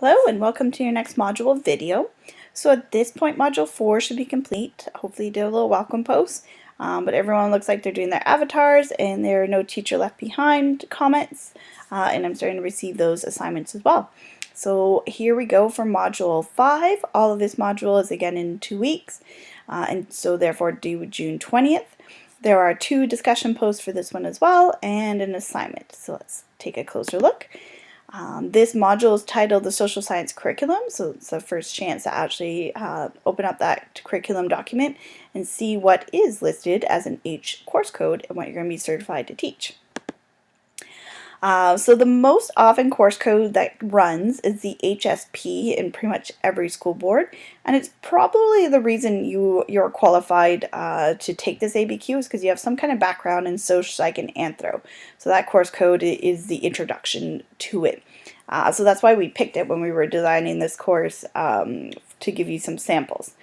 Hello and welcome to your next module video. So at this point module 4 should be complete. Hopefully you did a little welcome post, but everyone looks like they're doing their avatars and there are no teacher left behind comments, and I'm starting to receive those assignments as well. So here we go for module 5. All of this module is again in 2 weeks, and so therefore due June 20th. There are 2 discussion posts for this one as well and an assignment. So let's take a closer look. This module is titled the Social Science Curriculum, so it's the first chance to actually open up that curriculum document and see what is listed as an H course code and what you're going to be certified to teach. So the most often course code that runs is the HSP in pretty much every school board, and it's probably the reason you're qualified to take this ABQ is because you have some kind of background in social psych and anthro. So that course code is the introduction to it. So that's why we picked it when we were designing this course, to give you some samples.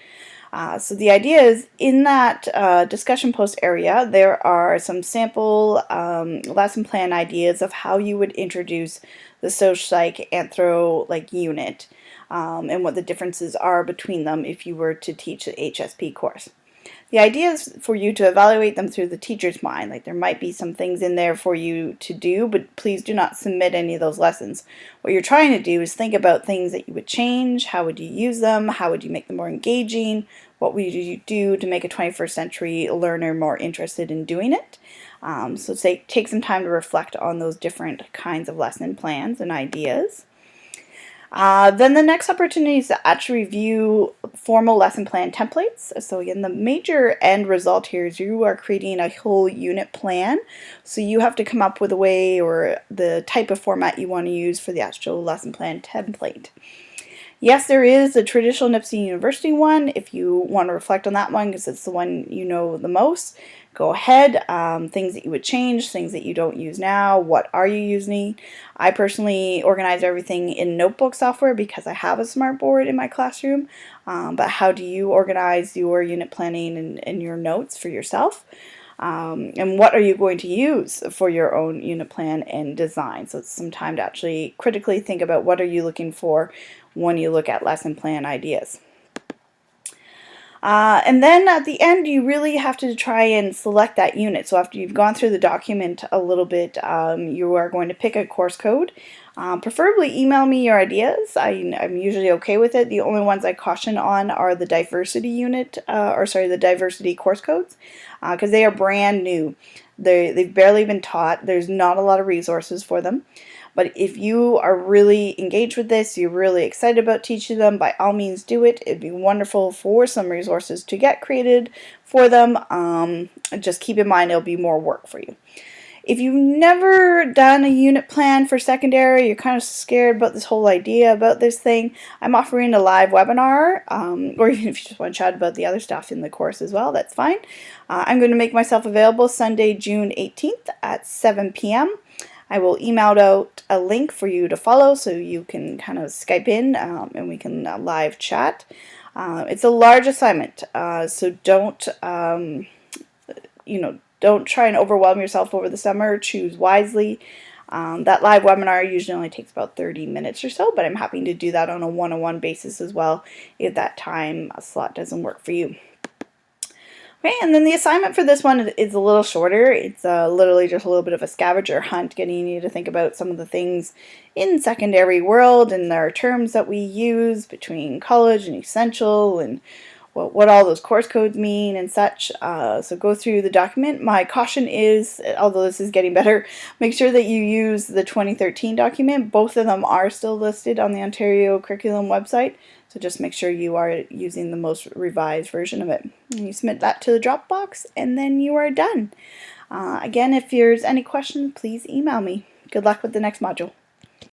So the idea is in that discussion post area there are some sample lesson plan ideas of how you would introduce the social psych anthro unit, and what the differences are between them if you were to teach the HSP course. The idea is for you to evaluate them through the teacher's mind. Like there might be some things in there for you to do, but please do not submit any of those lessons. What you're trying to do is think about things that you would change, how would you use them, how would you make them more engaging, what would you do to make a 21st century learner more interested in doing it. So take some time to reflect on those different kinds of lesson plans and ideas. Then the next opportunity is to actually review formal lesson plan templates. So again, the major end result here is you are creating a whole unit plan. So you have to come up with a way or the type of format you want to use for the actual lesson plan template. Yes, there is a traditional Nipissing University one. If you want to reflect on that one because it's the one you know the most, go ahead. Things that you would change, things that you don't use now, what are you using? I personally organize everything in notebook software because I have a smart board in my classroom, but how do you organize your unit planning and your notes for yourself? And what are you going to use for your own unit plan and design? So it's some time to actually critically think about what are you looking for when you look at lesson plan ideas. And then at the end you really have to try and select that unit. So after you've gone through the document a little bit, you are going to pick a course code. Preferably email me your ideas. I'm usually okay with it. The only ones I caution on are the diversity unit, the diversity course codes, because they are brand new. They've barely been taught. There's not a lot of resources for them. But if you are really engaged with this, you're really excited about teaching them, by all means do it. It'd be wonderful for some resources to get created for them. Just keep in mind it'll be more work for you. If you've never done a unit plan for secondary, you're kind of scared about this whole idea about this thing, I'm offering a live webinar, or even if you just want to chat about the other stuff in the course as well, that's fine. I'm going to make myself available Sunday, June 18th at 7 p.m. I will email out a link for you to follow so you can kind of Skype in, and we can live chat. It's a large assignment, so don't try and overwhelm yourself over the summer. Choose wisely. That live webinar usually only takes about 30 minutes or so, but I'm happy to do that on a one-on-one basis as well if that time slot doesn't work for you. Okay, and then the assignment for this one is a little shorter. It's literally just a little bit of a scavenger hunt, getting you to think about some of the things in secondary world and there are terms that we use between college and essential and what all those course codes mean and such. So go through the document. My caution is, although this is getting better, make sure that you use the 2013 document. Both of them are still listed on the Ontario curriculum website, so just make sure you are using the most revised version of it. And you submit that to the Dropbox and then you are done. Again, if there's any questions, please email me. Good luck with the next module.